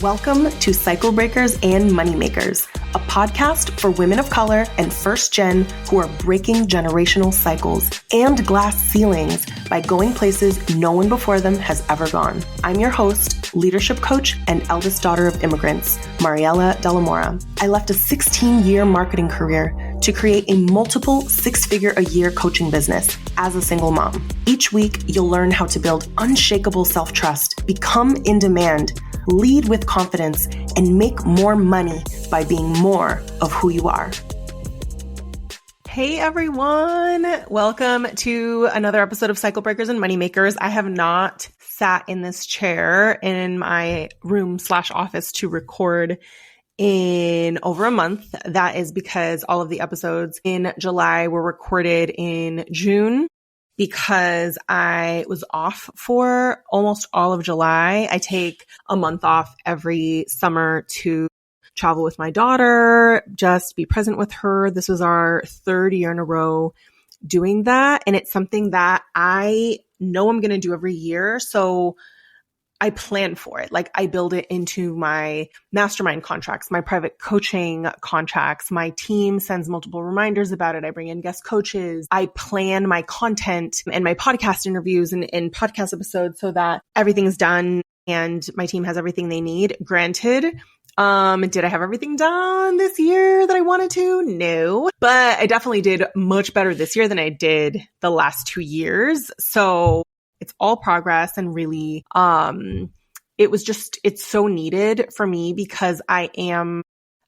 Welcome to Cycle Breakers and Moneymakers, a podcast for women of color and first gen who are breaking generational cycles and glass ceilings by going places no one before them has ever gone. I'm your host, leadership coach, and eldest daughter of immigrants, Mariela Delamora. I left a 16-year marketing career to create a multiple six-figure-a-year coaching business as a single mom. Each week, you'll learn how to build unshakable self-trust, become in demand, lead with confidence, and make more money by being more of who you are. Hey everyone, welcome to another episode of Cycle Breakers and Moneymakers. I have not sat in this chair in my room/office to record in over a month. That is because all of the episodes in July were recorded in June because I was off for almost all of July. I take a month off every summer to travel with my daughter, just be present with her. This was our third year in a row doing that. And it's something that I know I'm going to do every year. So I plan for it. Like I build it into my mastermind contracts, my private coaching contracts. My team sends multiple reminders about it. I bring in guest coaches. I plan my content and my podcast interviews and podcast episodes so that everything's done and my team has everything they need. Granted, did I have everything done this year that I wanted to? No, but I definitely did much better this year than I did the last 2 years. So it's all progress and really, it's so needed for me because I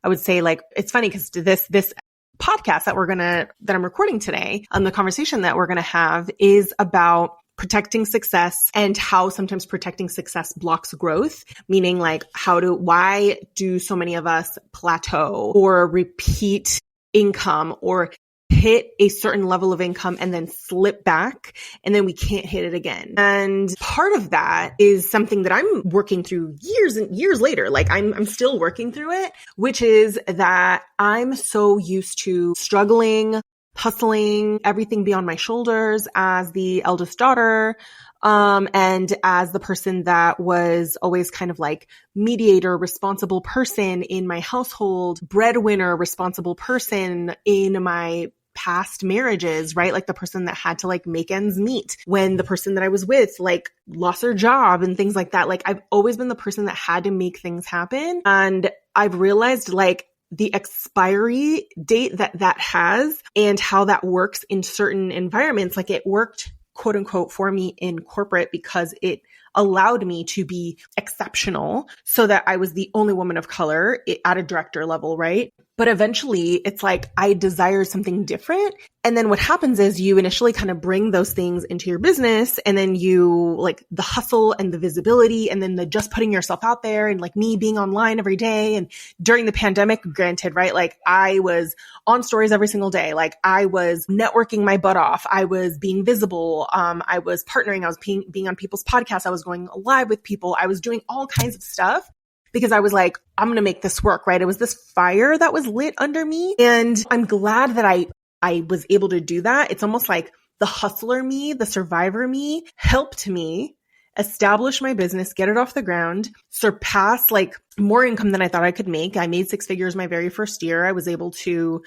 would say like, it's funny because this podcast that I'm recording today, the conversation that we're going to have is about protecting success and how sometimes protecting success blocks growth, meaning like why do so many of us plateau or repeat income or hit a certain level of income and then slip back and then we can't hit it again. And part of that is something that I'm working through years and years later. Like I'm still working through it, which is that I'm so used to struggling, hustling, everything be on my shoulders as the eldest daughter, and as the person that was always kind of like mediator, responsible person in my household, breadwinner, responsible person in my past marriages, right? Like the person that had to like make ends meet when the person that I was with like lost their job and things like that. Like I've always been the person that had to make things happen. And I've realized like the expiry date that has and how that works in certain environments. Like it worked, quote unquote, for me in corporate because it allowed me to be exceptional so that I was the only woman of color at a director level, right? But eventually it's like I desire something different. And then what happens is you initially kind of bring those things into your business and then you like the hustle and the visibility and then the just putting yourself out there and like me being online every day. And during the pandemic, granted, right? Like I was on stories every single day. Like I was networking my butt off. I was being visible. I was partnering. I was being on people's podcasts. I was going live with people. I was doing all kinds of stuff. Because I was like, I'm going to make this work, right? It was this fire that was lit under me. And I'm glad that I was able to do that. It's almost like the hustler me, the survivor me helped me establish my business, get it off the ground, surpass like more income than I thought I could make. I made 6 figures my very first year. I was able to,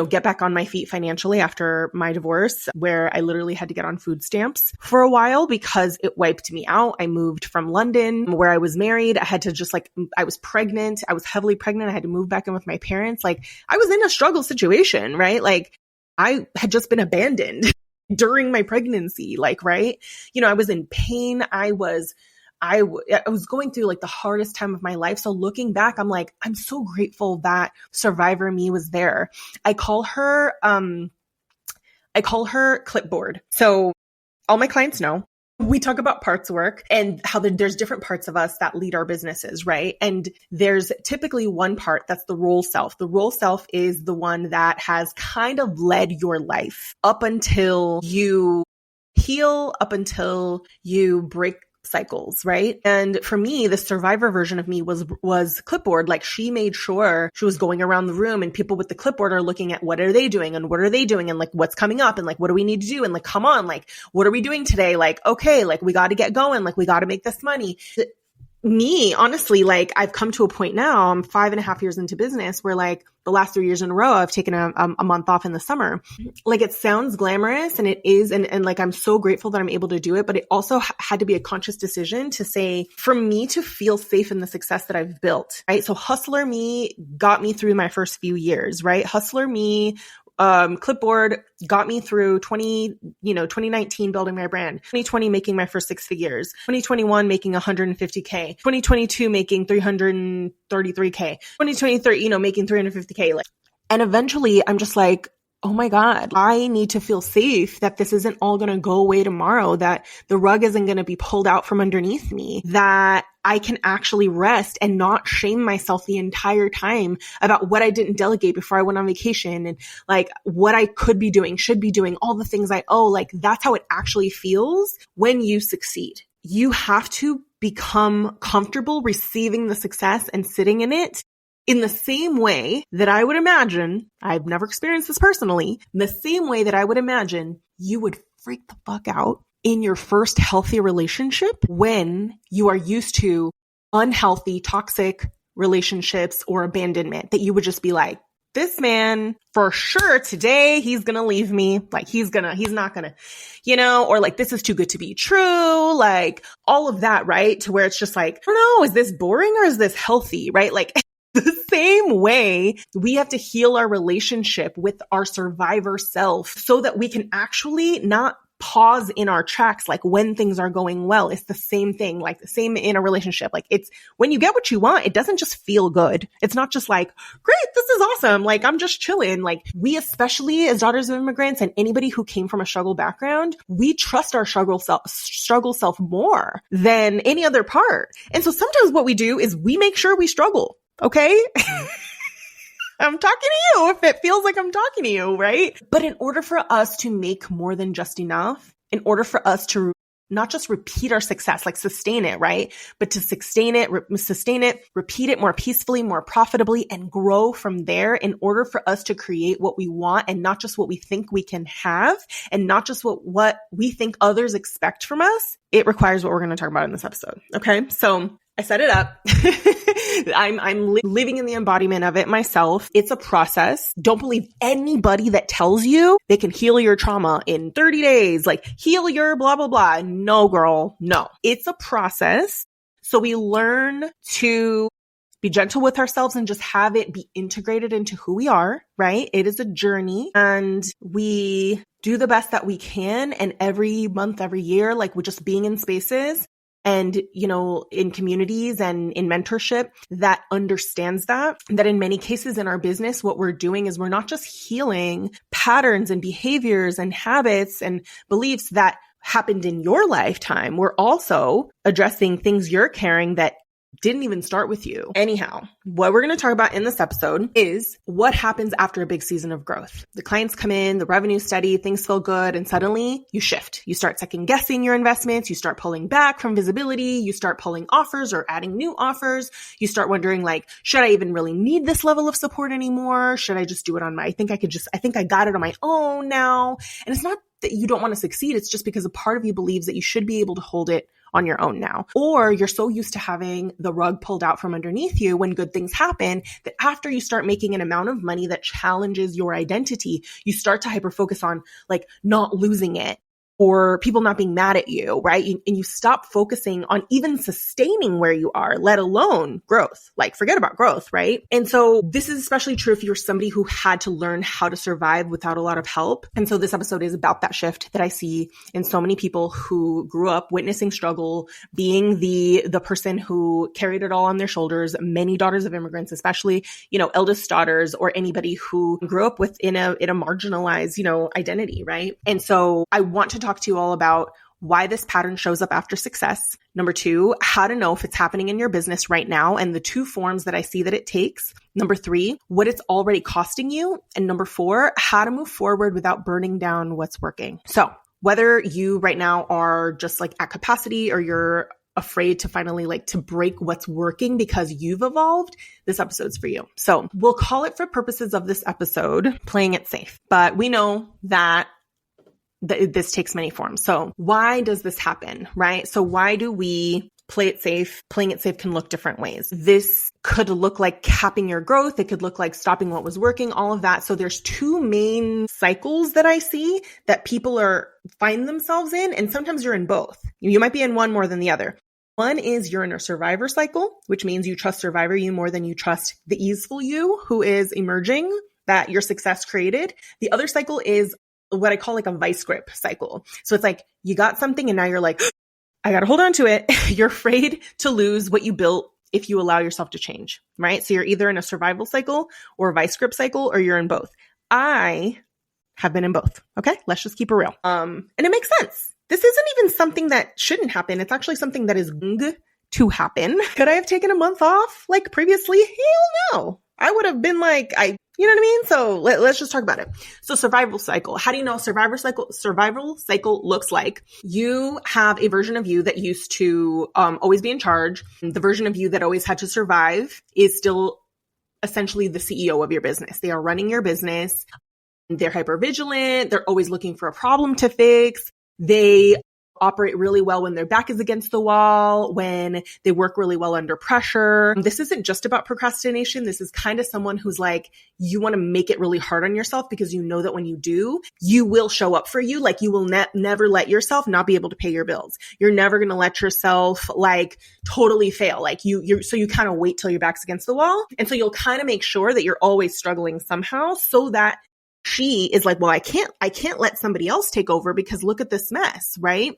get back on my feet financially after my divorce, where I literally had to get on food stamps for a while because it wiped me out. I moved from London where I was married. I had to I was pregnant. I was heavily pregnant. I had to move back in with my parents. Like I was in a struggle situation, right? Like I had just been abandoned during my pregnancy, like, right? I was in pain. I was going through like the hardest time of my life. So looking back, I'm like, I'm so grateful that survivor me was there. I call her clipboard. So all my clients know we talk about parts work and how there's different parts of us that lead our businesses, right? And there's typically one part that's the role self. The role self is the one that has kind of led your life up until you heal, up until you break cycles, right? And for me, the survivor version of me was clipboard. Like she made sure she was going around the room and people with the clipboard are looking at what are they doing and what are they doing and like what's coming up and like what do we need to do and like come on, like what are we doing today? Like okay, like we got to get going, like we got to make this money. me, honestly, like I've come to a point now, I'm 5.5 years into business where like the last 3 years in a row, I've taken a month off in the summer. Like it sounds glamorous and it is. And like, I'm so grateful that I'm able to do it, but it also had to be a conscious decision to say, for me to feel safe in the success that I've built, right? So hustler me got me through my first few years, right? Hustler me, clipboard got me through 2019 building my brand, 2020 making my first 6 figures, 2021 making 150K, 2022 making 333K, 2023, making 350K. Like, and eventually I'm just like, oh my God, I need to feel safe that this isn't all going to go away tomorrow, that the rug isn't going to be pulled out from underneath me, that I can actually rest and not shame myself the entire time about what I didn't delegate before I went on vacation and like what I could be doing, should be doing, all the things I owe. Like that's how it actually feels when you succeed. You have to become comfortable receiving the success and sitting in it. In the same way that I would imagine, I've never experienced this personally, in the same way that I would imagine you would freak the fuck out in your first healthy relationship when you are used to unhealthy, toxic relationships or abandonment, that you would just be like, this man for sure today, he's going to leave me. Like he's not going to, or like, this is too good to be true. Like all of that, right? To where it's just like, I don't know, is this boring or is this healthy? Right? Like the same way we have to heal our relationship with our survivor self so that we can actually not pause in our tracks. Like when things are going well, it's the same thing, like the same in a relationship. Like it's when you get what you want, it doesn't just feel good. It's not just like, great, this is awesome. Like I'm just chilling. Like we, especially as daughters of immigrants and anybody who came from a struggle background, we trust our struggle self more than any other part. And so sometimes what we do is we make sure we struggle. Okay. I'm talking to you if it feels like I'm talking to you, right? But in order for us to make more than just enough, in order for us to not just repeat our success, like sustain it, right? But to sustain it, repeat it more peacefully, more profitably, and grow from there in order for us to create what we want and not just what we think we can have and not just what we think others expect from us. It requires what we're going to talk about in this episode. Okay. So I set it up. I'm living in the embodiment of it myself. It's a process. Don't believe anybody that tells you they can heal your trauma in 30 days, like heal your blah, blah, blah. No, girl, no. It's a process. So we learn to be gentle with ourselves and just have it be integrated into who we are, right? It is a journey and we do the best that we can. And every month, every year, like we're just being in spaces and, in communities and in mentorship that understands that in many cases in our business, what we're doing is we're not just healing patterns and behaviors and habits and beliefs that happened in your lifetime. We're also addressing things you're carrying that didn't even start with you. Anyhow, what we're going to talk about in this episode is what happens after a big season of growth. The clients come in, the revenue steady, things feel good, and suddenly you shift. You start second guessing your investments. You start pulling back from visibility. You start pulling offers or adding new offers. You start wondering like, should I even really need this level of support anymore? Should I just do it on I think I got it on my own now. And it's not that you don't want to succeed. It's just because a part of you believes that you should be able to hold it on your own now. Or you're so used to having the rug pulled out from underneath you when good things happen that after you start making an amount of money that challenges your identity, you start to hyper focus on like not losing it or people not being mad at you, right? And you stop focusing on even sustaining where you are, let alone growth. Like forget about growth, right? And so this is especially true if you're somebody who had to learn how to survive without a lot of help. And so this episode is about that shift that I see in so many people who grew up witnessing struggle, being the person who carried it all on their shoulders, many daughters of immigrants, especially, eldest daughters or anybody who grew up in a marginalized, identity, right? And so I want to talk to you all about why this pattern shows up after success. Number 2, how to know if it's happening in your business right now and the 2 forms that I see that it takes. Number 3, what it's already costing you. And number 4, how to move forward without burning down what's working. So whether you right now are just like at capacity or you're afraid to finally to break what's working because you've evolved, this episode's for you. So we'll call it for purposes of this episode, playing it safe. But we know that this takes many forms. So why does this happen, right? So why do we play it safe. Playing it safe can look different ways. This could look like capping your growth. It could look like stopping what was working, all of that. So there's two main cycles that I see that people find themselves in. And sometimes you're in both. You might be in one more than the other. One is you're in a survivor cycle, which means you trust survivor you more than you trust the easeful you who is emerging, that your success created. The other cycle is what I call like a vice grip cycle. So it's like you got something and now you're like, I got to hold on to it. You're afraid to lose what you built if you allow yourself to change, right? So you're either in a survival cycle or a vice grip cycle, or you're in both. I have been in both. Okay. Let's just keep it real. And it makes sense. This isn't even something that shouldn't happen. It's actually something that is going to happen. Could I have taken a month off like previously? Hell no. I would have been like, you know what I mean? So let's just talk about it. So survival cycle. How do you know survival cycle looks like? You have a version of you that used to always be in charge. The version of you that always had to survive is still essentially the CEO of your business. They are running your business. They're hypervigilant. They're always looking for a problem to fix. They operate really well when their back is against the wall, when they work really well under pressure. This isn't just about procrastination. This is kind of someone who's like, you want to make it really hard on yourself because you know that when you do, you will show up for you. Like you will never let yourself not be able to pay your bills. You're never going to let yourself like totally fail. Like so you kind of wait till your back's against the wall. And so you'll kind of make sure that you're always struggling somehow so that she is like, well, I can't let somebody else take over because look at this mess, right?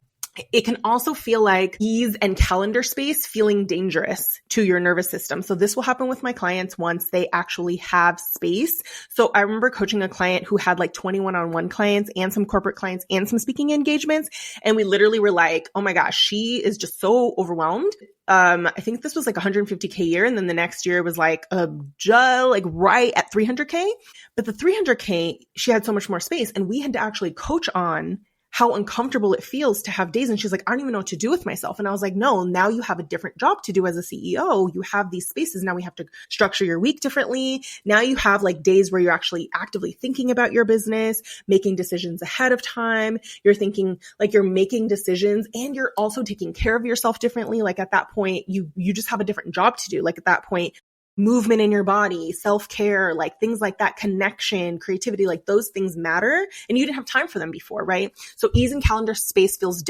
It can also feel like ease and calendar space feeling dangerous to your nervous system. So this will happen with my clients once they actually have space. So I remember coaching a client who had like 20 one-on-one clients and some corporate clients and some speaking engagements. And we literally were like, oh my gosh, she is just so overwhelmed. I think this was like 150K a year. And then the next year was like right at 300K. But the 300K, she had so much more space. And we had to actually coach on how uncomfortable it feels to have days. And she's like, I don't even know what to do with myself. And I was like, no, now you have a different job to do as a CEO. You have these spaces. Now we have to structure your week differently. Now you have like days where you're actually actively thinking about your business, making decisions ahead of time. You're thinking like you're making decisions and you're also taking care of yourself differently. Like at that point, you just have a different job to do. Like at that point, movement in your body, self-care, like things like that, connection, creativity, like those things matter. And you didn't have time for them before, right? So ease and calendar space feels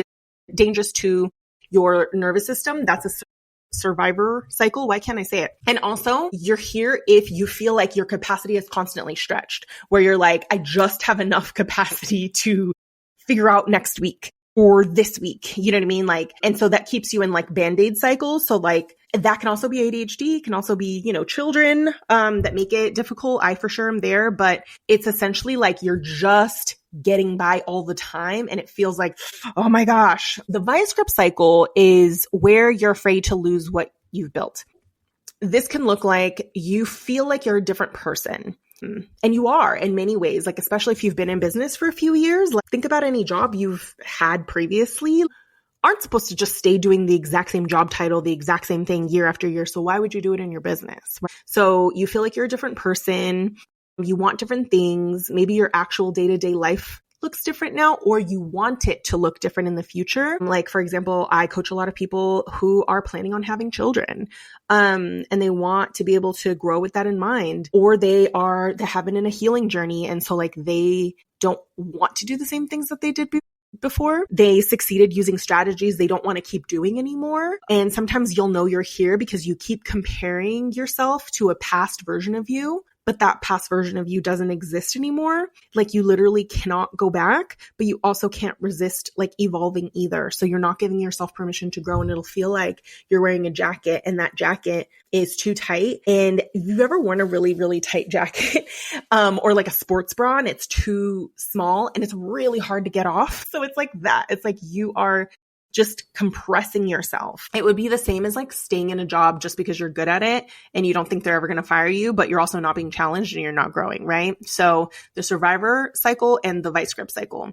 dangerous to your nervous system. That's a survivor cycle. Why can't I say it? And also you're here if you feel like your capacity is constantly stretched, where you're like, I just have enough capacity to figure out next week or this week. You know what I mean? Like, and so that keeps you in like Band-Aid cycles. So like, that can also be ADHD, can also be, children, that make it difficult. I for sure am there, but it's essentially like you're just getting by all the time. And it feels like, oh my gosh, the vice grip cycle is where you're afraid to lose what you've built. This can look like you feel like you're a different person. And you are in many ways, like, especially if you've been in business for a few years, like think about any job you've had previously. Aren't supposed to just stay doing the exact same job title, the exact same thing year after year. So why would you do it in your business? So you feel like you're a different person. You want different things. Maybe your actual day-to-day life looks different now, or you want it to look different in the future. Like, for example, I coach a lot of people who are planning on having children, and they want to be able to grow with that in mind, or they have been in a healing journey. And so like, they don't want to do the same things that they did before. They succeeded using strategies they don't want to keep doing anymore. And sometimes you'll know you're here because you keep comparing yourself to a past version of you, but that past version of you doesn't exist anymore. Like you literally cannot go back, but you also can't resist like evolving either. So you're not giving yourself permission to grow, and it'll feel like you're wearing a jacket and that jacket is too tight. And if you've ever worn a really, really tight jacket, or like a sports bra and it's too small and it's really hard to get off. So it's like that. It's like you are just compressing yourself. It would be the same as like staying in a job just because you're good at it and you don't think they're ever going to fire you, but you're also not being challenged and you're not growing, right? So the survivor cycle and the vice grip cycle.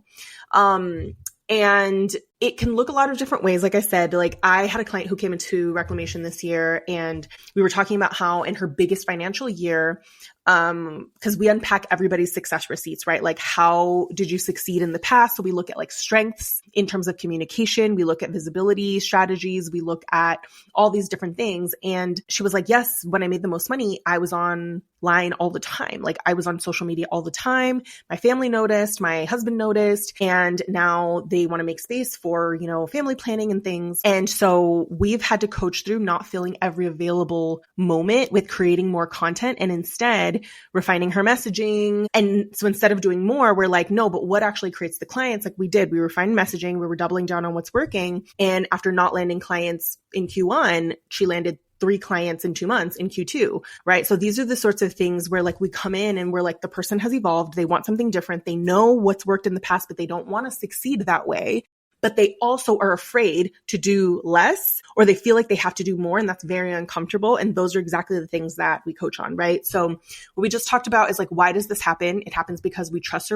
And it can look a lot of different ways. Like I said, like I had a client who came into reclamation this year, and we were talking about how in her biggest financial year, because we unpack everybody's success receipts, right? Like, how did you succeed in the past? So we look at like strengths in terms of communication. We look at visibility strategies. We look at all these different things. And she was like, yes, when I made the most money, I was online all the time. Like I was on social media all the time. My family noticed, my husband noticed, and now they want to make space for, family planning and things. And so we've had to coach through not filling every available moment with creating more content, and instead refining her messaging. And so instead of doing more, we're like, no, but what actually creates the clients? Like we refined messaging. We were doubling down on what's working. And after not landing clients in Q1, she landed 3 clients in 2 months in Q2, right? So these are the sorts of things where like we come in and we're like, the person has evolved. They want something different. They know what's worked in the past, but they don't want to succeed that way. But they also are afraid to do less, or they feel like they have to do more. And that's very uncomfortable. And those are exactly the things that we coach on, right? So what we just talked about is like, why does this happen? It happens because we trust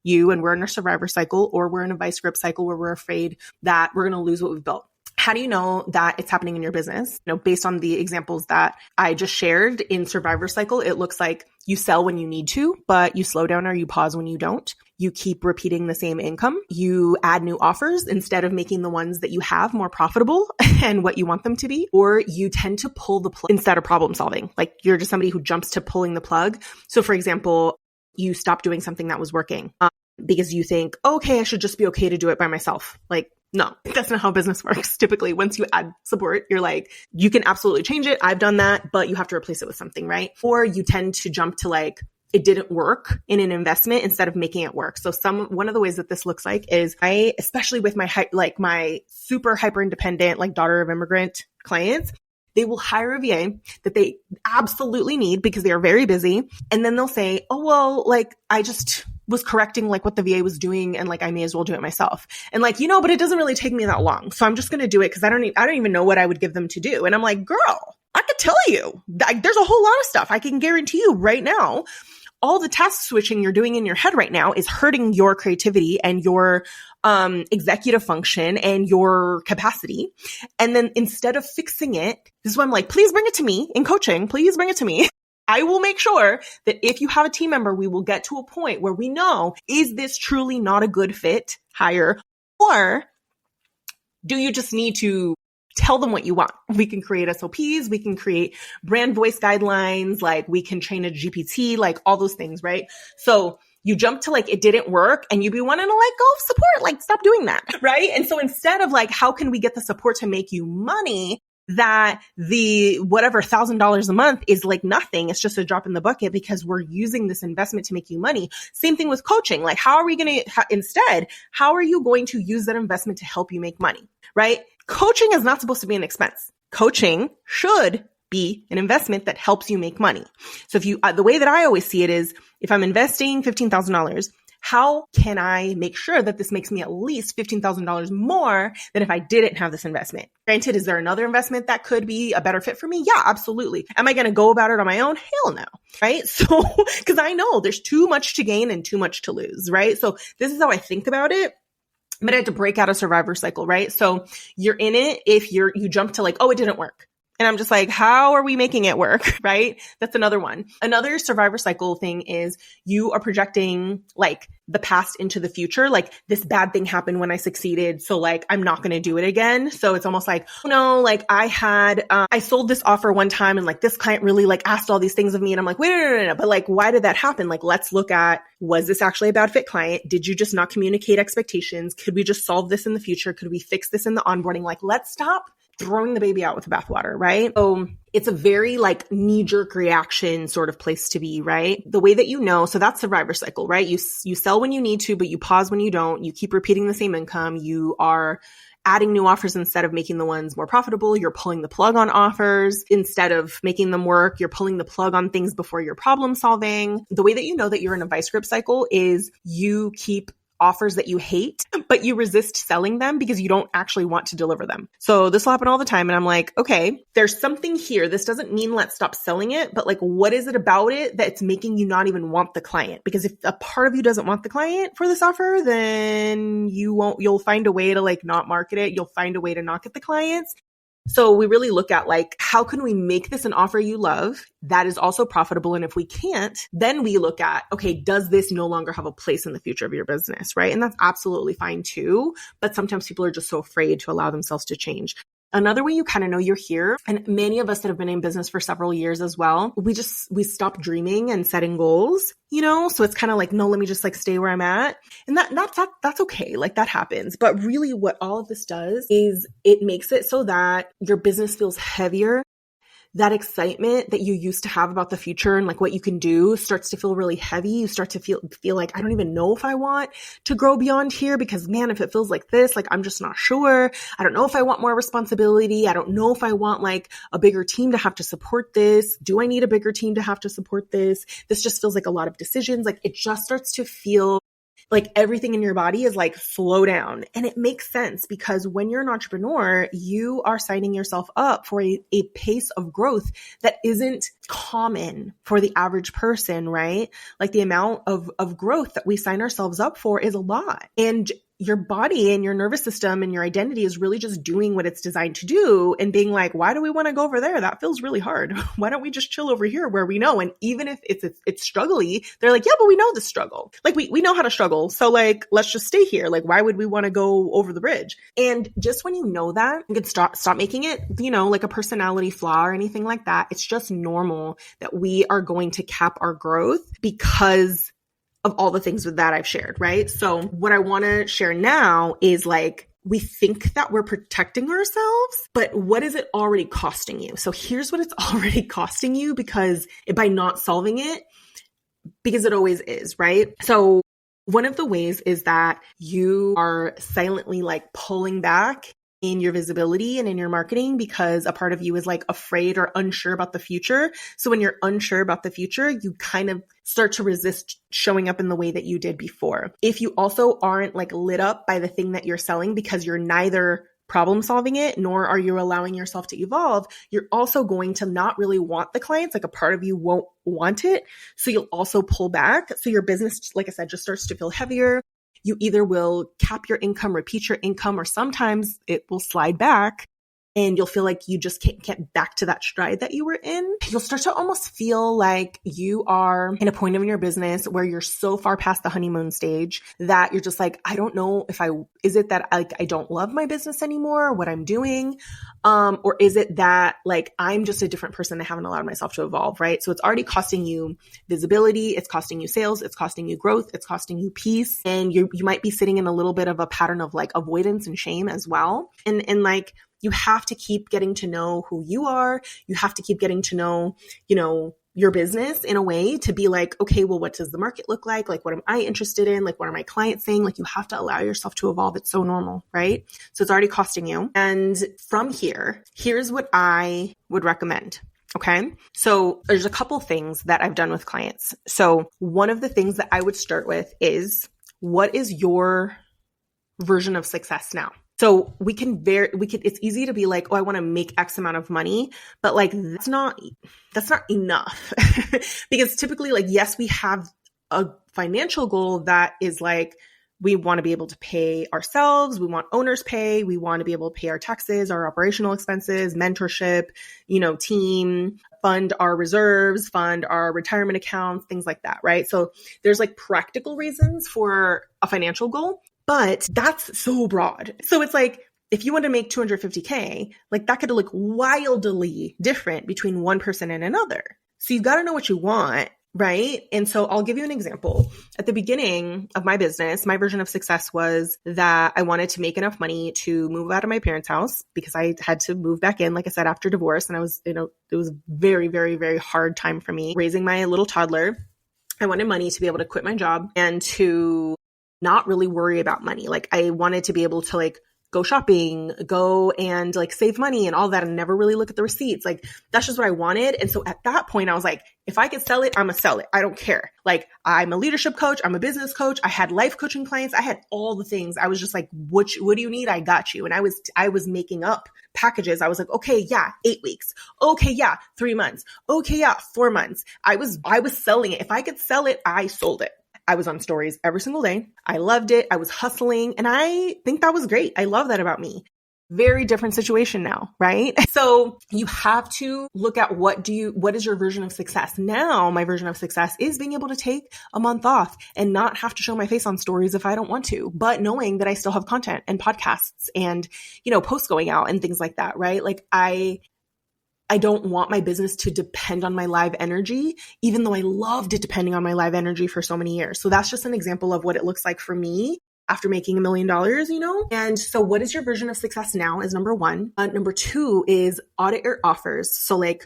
you, and we're in a survivor cycle, or we're in a vice grip cycle where we're afraid that we're going to lose what we've built. How do you know that it's happening in your business? Based on the examples that I just shared in survivor cycle, it looks like you sell when you need to, but you slow down or you pause when you don't. You keep repeating the same income. You add new offers instead of making the ones that you have more profitable and what you want them to be, or you tend to pull the plug instead of problem solving. Like you're just somebody who jumps to pulling the plug. So for example, you stop doing something that was working because you think, okay, I should just be okay to do it by myself. Like, no, that's not how business works. Typically, once you add support, you're like, you can absolutely change it. I've done that, but you have to replace it with something, right? Or you tend to jump to like, it didn't work in an investment instead of making it work. So one of the ways that this looks like is especially with my super hyper independent, like daughter of immigrant clients, they will hire a VA that they absolutely need because they are very busy. And then they'll say, oh, well, like I just was correcting like what the VA was doing, and like I may as well do it myself. And like, but it doesn't really take me that long. So I'm just going to do it because I don't even know what I would give them to do. And I'm like, girl, I could tell you, there's a whole lot of stuff I can guarantee you right now. All the task switching you're doing in your head right now is hurting your creativity and your executive function and your capacity. And then instead of fixing it, this is why I'm like, please bring it to me in coaching. Please bring it to me. I will make sure that if you have a team member, we will get to a point where we know, is this truly not a good fit hire? Or do you just need to tell them what you want? We can create SOPs. We can create brand voice guidelines. Like we can train a GPT, like all those things, right? So you jump to like, it didn't work, and you be wanting to like, go support, like stop doing that, right? And so instead of like, how can we get the support to make you money? That the whatever $1,000 a month is like nothing. It's just a drop in the bucket because we're using this investment to make you money. Same thing with coaching. Like, how are we going to instead, how are you going to use that investment to help you make money, right? Coaching is not supposed to be an expense. Coaching should be an investment that helps you make money. So if you, the way that I always see it is, if I'm investing $15,000, how can I make sure that this makes me at least $15,000 more than if I didn't have this investment? Granted, is there another investment that could be a better fit for me? Yeah, absolutely. Am I going to go about it on my own? Hell no. Right? So, because I know there's too much to gain and too much to lose, right? So this is how I think about it. But I had to break out a survivor cycle, right? So you're in it if you jump to like, oh, it didn't work. And I'm just like, how are we making it work? Right? That's another one. Another survivor cycle thing is you are projecting like the past into the future. Like this bad thing happened when I succeeded. So like, I'm not going to do it again. So it's almost like, oh no, like I sold this offer one time and like this client really like asked all these things of me. And I'm like, wait, no. But like, why did that happen? Like, let's look at, was this actually a bad fit client? Did you just not communicate expectations? Could we just solve this in the future? Could we fix this in the onboarding? Like, let's stop throwing the baby out with the bathwater, right? So it's a very like knee-jerk reaction sort of place to be, right? The way that so that's survivor cycle, right? You sell when you need to, but you pause when you don't. You keep repeating the same income. You are adding new offers instead of making the ones more profitable. You're pulling the plug on offers instead of making them work. You're pulling the plug on things before you're problem solving. The way that you know that you're in a vice grip cycle is you keep offers that you hate, but you resist selling them because you don't actually want to deliver them. So this will happen all the time. And I'm like, okay, there's something here. This doesn't mean let's stop selling it, but like, what is it about it that's making you not even want the client? Because if a part of you doesn't want the client for this offer, then you'll find a way to like not market it. You'll find a way to not get the clients. So we really look at like, how can we make this an offer you love that is also profitable? And if we can't, then we look at, okay, does this no longer have a place in the future of your business, right? And that's absolutely fine too. But sometimes people are just so afraid to allow themselves to change. Another way you kind of know you're here, and many of us that have been in business for several years as well, we stop dreaming and setting goals, so it's kind of like, no, let me just like stay where I'm at. And that's okay. Like that happens. But really what all of this does is it makes it so that your business feels heavier. That excitement that you used to have about the future and like what you can do starts to feel really heavy. You start to feel like, I don't even know if I want to grow beyond here because man, if it feels like this, like I'm just not sure. I don't know if I want more responsibility. I don't know if I want like a bigger team to have to support this. Do I need a bigger team to have to support this? This just feels like a lot of decisions. Like it just starts to feel like everything in your body is like, slow down. And it makes sense because when you're an entrepreneur, you are signing yourself up for a pace of growth that isn't common for the average person, right? Like the amount of growth that we sign ourselves up for is a lot. And your body and your nervous system and your identity is really just doing what it's designed to do and being like, why do we want to go over there? That feels really hard. Why don't we just chill over here where we know? And even if it's struggly, they're like, yeah, but we know the struggle. Like we know how to struggle. So like, let's just stay here. Like, why would we want to go over the bridge? And just when you know that, you can stop making it, like a personality flaw or anything like that. It's just normal that we are going to cap our growth because of all the things that I've shared, right? So what I want to share now is like, we think that we're protecting ourselves, but what is it already costing you? So here's what it's already costing you by not solving it, because it always is, right? So one of the ways is that you are silently like pulling back in your visibility and in your marketing because a part of you is like afraid or unsure about the future. So when you're unsure about the future, you kind of start to resist showing up in the way that you did before. If you also aren't like lit up by the thing that you're selling because you're neither problem solving it, nor are you allowing yourself to evolve, you're also going to not really want the clients. Like a part of you won't want it. So you'll also pull back. So your business, like I said, just starts to feel heavier. You either will cap your income, repeat your income, or sometimes it will slide back and you'll feel like you just can't get back to that stride that you were in. You'll start to almost feel like you are in a point in your business where you're so far past the honeymoon stage that you're just like, I don't know is it that I don't love my business anymore, what I'm doing? Or is it that like, I'm just a different person that haven't allowed myself to evolve, right? So it's already costing you visibility. It's costing you sales. It's costing you growth. It's costing you peace. And you might be sitting in a little bit of a pattern of like avoidance and shame as well. And like, you have to keep getting to know who you are. You have to keep getting to know, your business in a way to be like, okay, well, what does the market look like? Like, what am I interested in? Like, what are my clients saying? Like, you have to allow yourself to evolve. It's so normal, right? So it's already costing you. And from here's what I would recommend. Okay. So there's a couple things that I've done with clients. So one of the things that I would start with is, what is your version of success now? So it's easy to be like, oh, I want to make X amount of money, but like, that's not enough because typically like, yes, we have a financial goal that is like, we want to be able to pay ourselves. We want owner's pay. We want to be able to pay our taxes, our operational expenses, mentorship, team, fund our reserves, fund our retirement accounts, things like that. Right. So there's like practical reasons for a financial goal. But that's so broad. So it's like, if you want to make 250K, like that could look wildly different between one person and another. So you've got to know what you want, right? And so I'll give you an example. At the beginning of my business, my version of success was that I wanted to make enough money to move out of my parents' house because I had to move back in, like I said, after divorce. And I was, it was a very, very, very hard time for me raising my little toddler. I wanted money to be able to quit my job and to not really worry about money. Like I wanted to be able to like go shopping, go and like save money and all that and never really look at the receipts. Like that's just what I wanted. And so at that point I was like, if I could sell it, I'm gonna sell it. I don't care. Like I'm a leadership coach. I'm a business coach. I had life coaching clients. I had all the things. I was just like, what do you need? I got you. And I was making up packages. I was like, okay, yeah, 8 weeks. Okay, yeah, 3 months. Okay, yeah, 4 months. I was selling it. If I could sell it, I sold it. I was on stories every single day. I loved it. I was hustling and I think that was great. I love that about me. Very different situation now, right? So you have to look at what is your version of success? Now, my version of success is being able to take a month off and not have to show my face on stories if I don't want to, but knowing that I still have content and podcasts and, posts going out and things like that, right? Like I don't want my business to depend on my live energy, even though I loved it depending on my live energy for so many years. So that's just an example of what it looks like for me after making $1 million, And so what is your version of success now is number one. Number two is audit your offers. So like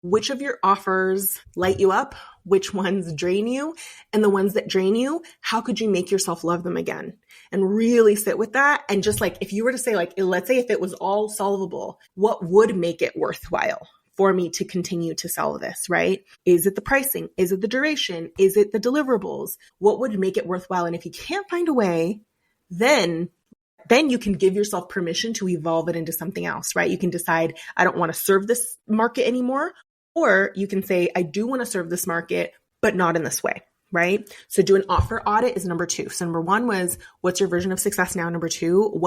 which of your offers light you up, which ones drain you, and the ones that drain you, how could you make yourself love them again? And really sit with that. And just like, if you were to say like, let's say if it was all solvable, what would make it worthwhile for me to continue to sell this, right? Is it the pricing? Is it the duration? Is it the deliverables? What would make it worthwhile? And if you can't find a way, then you can give yourself permission to evolve it into something else, right? You can decide, I don't want to serve this market anymore. Or you can say, I do want to serve this market, but not in this way, right? So do an offer audit is number two. So number one was, what's your version of success now? Number two,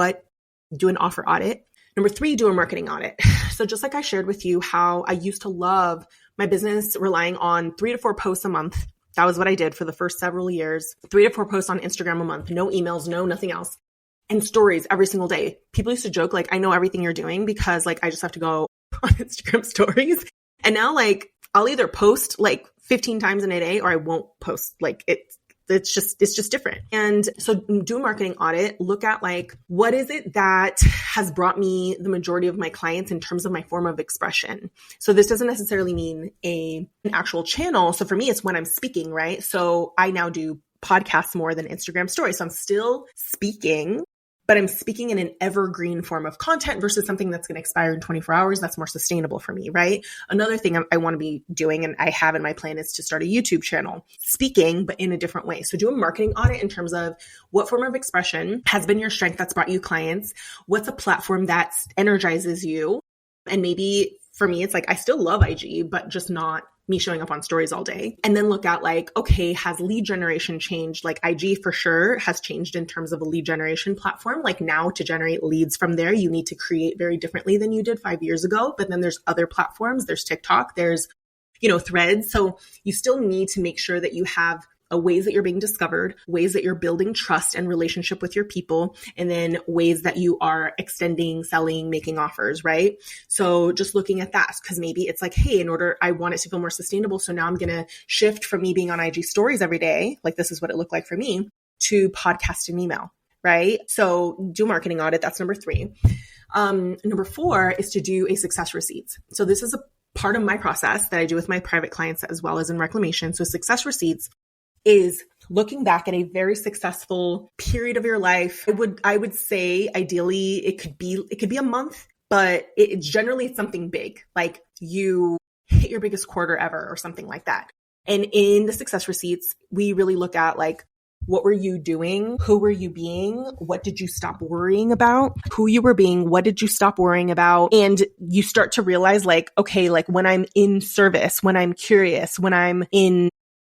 do an offer audit. Number three, do a marketing audit. So just like I shared with you how I used to love my business relying on 3 to 4 posts a month. That was what I did for the first several years. 3 to 4 posts on Instagram a month, no emails, no nothing else. And stories every single day. People used to joke, like, I know everything you're doing because like, I just have to go on Instagram stories. And now like, I'll either post like 15 times in a day or I won't post. Like it's just different. And so do a marketing audit, look at like, what is it that has brought me the majority of my clients in terms of my form of expression? So this doesn't necessarily mean an actual channel. So for me, it's when I'm speaking, right? So I now do podcasts more than Instagram stories. So I'm still speaking, but I'm speaking in an evergreen form of content versus something that's going to expire in 24 hours. That's more sustainable for me, right? Another thing I want to be doing, and I have in my plan, is to start a YouTube channel, speaking, but in a different way. So do a marketing audit in terms of what form of expression has been your strength that's brought you clients. What's a platform that energizes you? And maybe for me, it's like, I still love IG, but just not me showing up on stories all day. And then look at like, okay, has lead generation changed? Like IG for sure has changed in terms of a lead generation platform. Like now to generate leads from there, you need to create very differently than you did 5 years ago. But then there's other platforms, there's TikTok, there's, Threads. So you still need to make sure that you have ways that you're being discovered, ways that you're building trust and relationship with your people, and then ways that you are extending, selling, making offers, right? So just looking at that, because maybe it's like, hey, I want it to feel more sustainable. So now I'm going to shift from me being on IG stories every day, like this is what it looked like for me, to podcast and email, right? So do marketing audit. That's number 3. Number 4 is to do a success receipts. So this is a part of my process that I do with my private clients as well as in reclamation. So success receipts is looking back at a very successful period of your life. I would say ideally it could be a month, but it's generally something big, like you hit your biggest quarter ever or something like that. And in the success receipts, we really look at like, what were you doing? Who were you being? What did you stop worrying about? Who you were being? What did you stop worrying about? And you start to realize like, okay, like when I'm in service, when I'm curious, when I'm in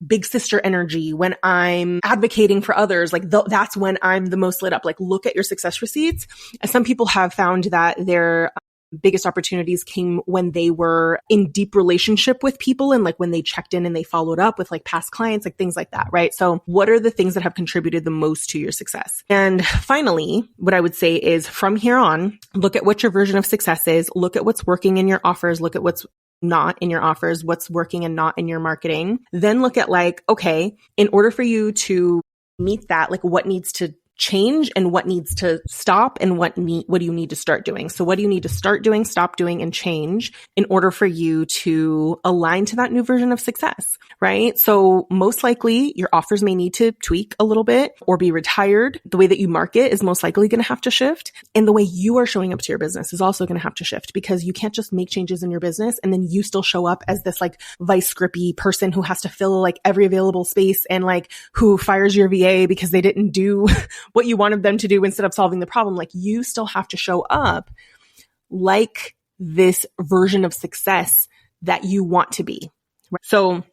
big sister energy, when I'm advocating for others, like that's when I'm the most lit up. Like look at your success receipts. And some people have found that their biggest opportunities came when they were in deep relationship with people and like when they checked in and they followed up with like past clients, like things like that, right? So what are the things that have contributed the most to your success? And finally, what I would say is from here on, look at what your version of success is, look at what's working in your offers, look at what's not in your offers, what's working and not in your marketing. Then look at like, okay, in order for you to meet that, like what needs to change and what needs to stop and what do you need to start doing. So what do you need to start doing, stop doing, and change in order for you to align to that new version of success, right? So most likely your offers may need to tweak a little bit or be retired. The way that you market is most likely going to have to shift. And the way you are showing up to your business is also going to have to shift, because you can't just make changes in your business and then you still show up as this like vice grippy person who has to fill like every available space and like who fires your VA because they didn't do what you wanted them to do instead of solving the problem. Like, you still have to show up like this version of success that you want to be. So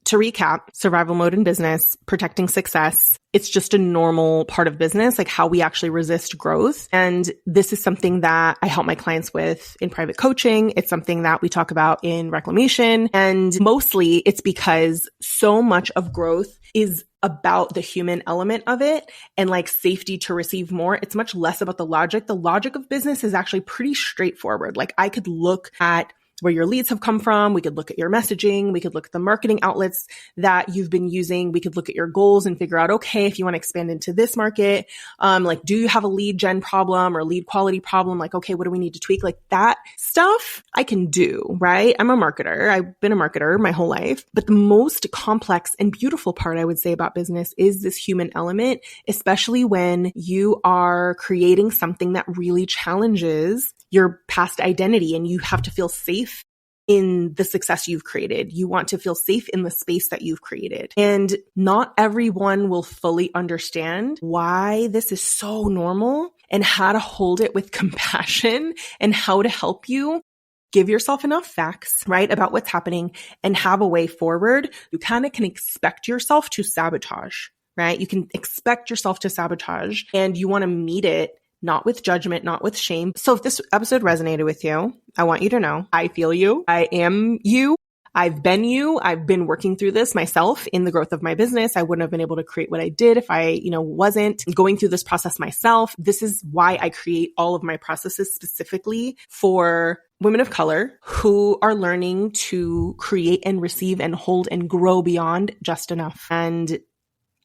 to recap, survival mode in business, protecting success, it's just a normal part of business, like how we actually resist growth. And this is something that I help my clients with in private coaching. It's something that we talk about in reclamation. And mostly it's because so much of growth is about the human element of it and like safety to receive more. It's much less about the logic. The logic of business is actually pretty straightforward. Like, I could look at where your leads have come from. We could look at your messaging. We could look at the marketing outlets that you've been using. We could look at your goals and figure out, okay, if you want to expand into this market, like, do you have a lead gen problem or lead quality problem? Like, okay, what do we need to tweak? Like, that stuff I can do, right? I'm a marketer. I've been a marketer my whole life. But the most complex and beautiful part I would say about business is this human element, especially when you are creating something that really challenges your past identity and you have to feel safe in the success you've created. You want to feel safe in the space that you've created. And not everyone will fully understand why this is so normal and how to hold it with compassion and how to help you give yourself enough facts, right, about what's happening and have a way forward. You kind of can expect yourself to sabotage, right? You can expect yourself to sabotage, and you want to meet it not with judgment, not with shame. So if this episode resonated with you, I want you to know I feel you. I am you. I've been you. I've been working through this myself in the growth of my business. I wouldn't have been able to create what I did if I, wasn't going through this process myself. This is why I create all of my processes specifically for women of color who are learning to create and receive and hold and grow beyond just enough. And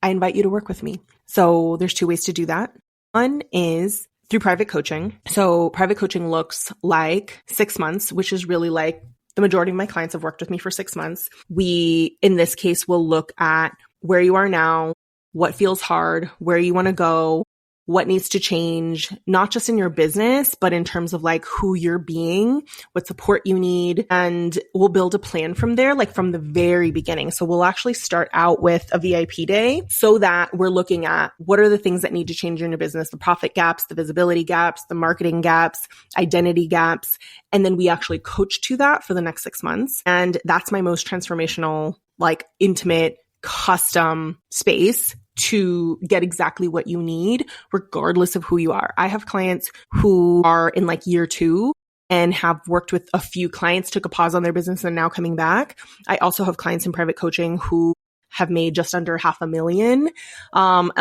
I invite you to work with me. So there's two ways to do that. One is through private coaching. So private coaching looks like 6 months, which is really like the majority of my clients have worked with me for 6 months. We, in this case, will look at where you are now, what feels hard, where you want to go, what needs to change, not just in your business, but in terms of like who you're being, what support you need. And we'll build a plan from there, like from the very beginning. So we'll actually start out with a VIP day so that we're looking at what are the things that need to change in your business, the profit gaps, the visibility gaps, the marketing gaps, identity gaps. And then we actually coach to that for the next 6 months. And that's my most transformational, like intimate, custom space to get exactly what you need, regardless of who you are. I have clients who are in like year 2 and have worked with a few clients, took a pause on their business and now coming back. I also have clients in private coaching who have made just under $500,000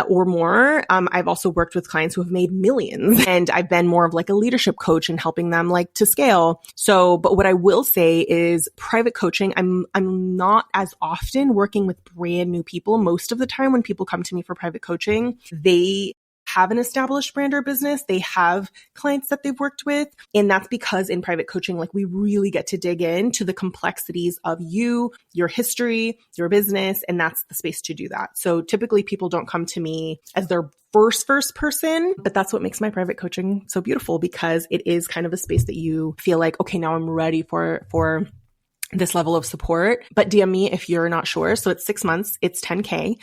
or more. I've also worked with clients who have made millions, and I've been more of like a leadership coach and helping them like to scale. So, but what I will say is private coaching, I'm not as often working with brand new people. Most of the time when people come to me for private coaching, they have an established brand or business. They have clients that they've worked with. And that's because in private coaching, like we really get to dig into the complexities of you, your history, your business, and that's the space to do that. So typically people don't come to me as their first person, but that's what makes my private coaching so beautiful, because it is kind of a space that you feel like, okay, now I'm ready for this level of support. But DM me if you're not sure. So it's 6 months, it's $10K.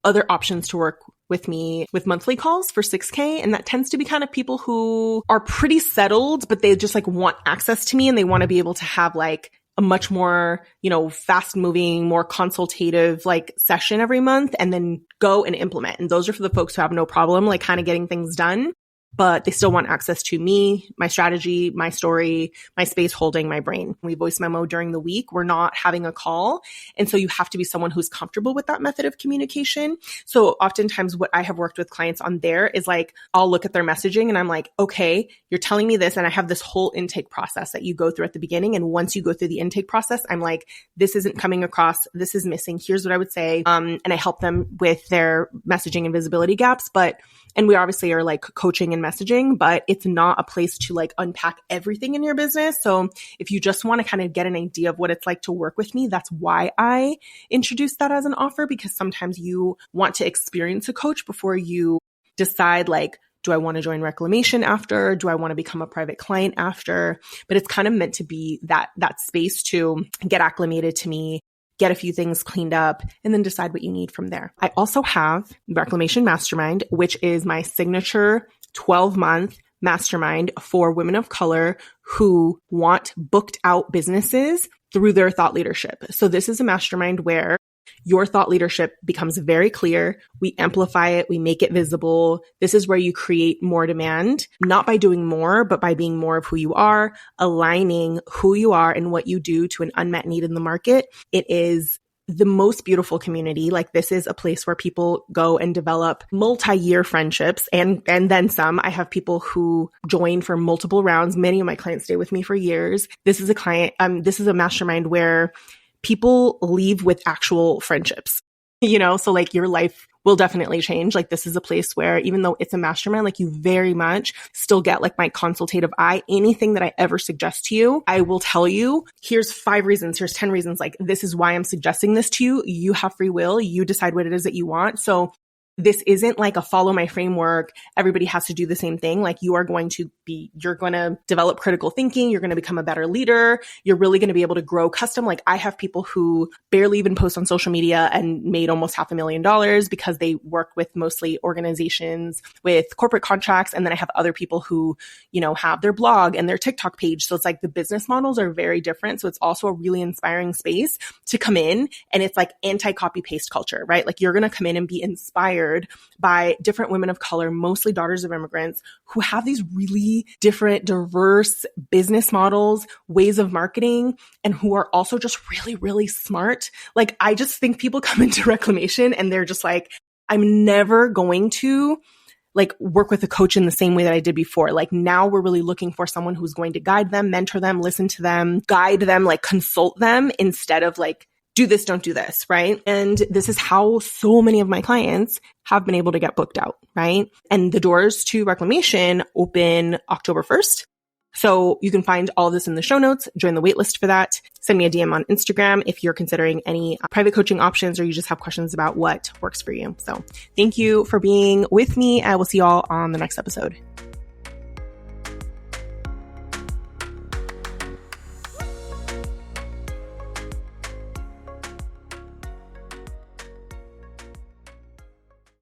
Other options to work with me with monthly calls for $6K. And that tends to be kind of people who are pretty settled, but they just like want access to me and they want to be able to have like a much more, fast moving, more consultative like session every month and then go and implement. And those are for the folks who have no problem, like kind of getting things done. but they still want access to me, my strategy, my story, my space holding, my brain. We voice memo during the week. We're not having a call. And so you have to be someone who's comfortable with that method of communication. So oftentimes what I have worked with clients on there is like, I'll look at their messaging and I'm like, okay, you're telling me this. And I have this whole intake process that you go through at the beginning. And once you go through the intake process, I'm like, this isn't coming across. This is missing. Here's what I would say. And I help them with their messaging and visibility gaps. And we obviously are like coaching and messaging, but it's not a place to like unpack everything in your business. So if you just want to kind of get an idea of what it's like to work with me, that's why I introduced that as an offer, because sometimes you want to experience a coach before you decide like, do I want to join reclamation after? Do I want to become a private client after? But it's kind of meant to be that space to get acclimated to me, get a few things cleaned up, and then decide what you need from there. I also have Reclamation Mastermind, which is my signature 12-month mastermind for women of color who want booked out businesses through their thought leadership. So this is a mastermind where your thought leadership becomes very clear. We amplify it. We make it visible. This is where you create more demand, not by doing more, but by being more of who you are, aligning who you are and what you do to an unmet need in the market. It is the most beautiful community. Like this is a place where people go and develop multi-year friendships and then some. I have people who join for multiple rounds. Many of my clients stay with me for years. This is a mastermind where people leave with actual friendships, so like your life will definitely change. Like this is a place where even though it's a mastermind, like you very much still get like my consultative eye. Anything that I ever suggest to you, I will tell you, here's 5 reasons, here's 10 reasons. Like this is why I'm suggesting this to you. You have free will. You decide what it is that you want. So this isn't like a follow my framework. Everybody has to do the same thing. Like you're going to develop critical thinking. You're going to become a better leader. You're really going to be able to grow custom. Like I have people who barely even post on social media and made almost $500,000 because they work with mostly organizations with corporate contracts. And then I have other people who, have their blog and their TikTok page. So it's like the business models are very different. So it's also a really inspiring space to come in, and it's like anti-copy paste culture, right? Like you're going to come in and be inspired by different women of color, mostly daughters of immigrants, who have these really different, diverse business models, ways of marketing, and who are also just really, really smart. Like, I just think people come into reclamation and they're just like, I'm never going to like work with a coach in the same way that I did before. Like now we're really looking for someone who's going to guide them, mentor them, listen to them, guide them, like consult them instead of like, do this, don't do this, right? And this is how so many of my clients have been able to get booked out, right? And the doors to reclamation open October 1st. So you can find all of this in the show notes. Join the waitlist for that. Send me a DM on Instagram if you're considering any private coaching options or you just have questions about what works for you. So thank you for being with me. I will see y'all on the next episode.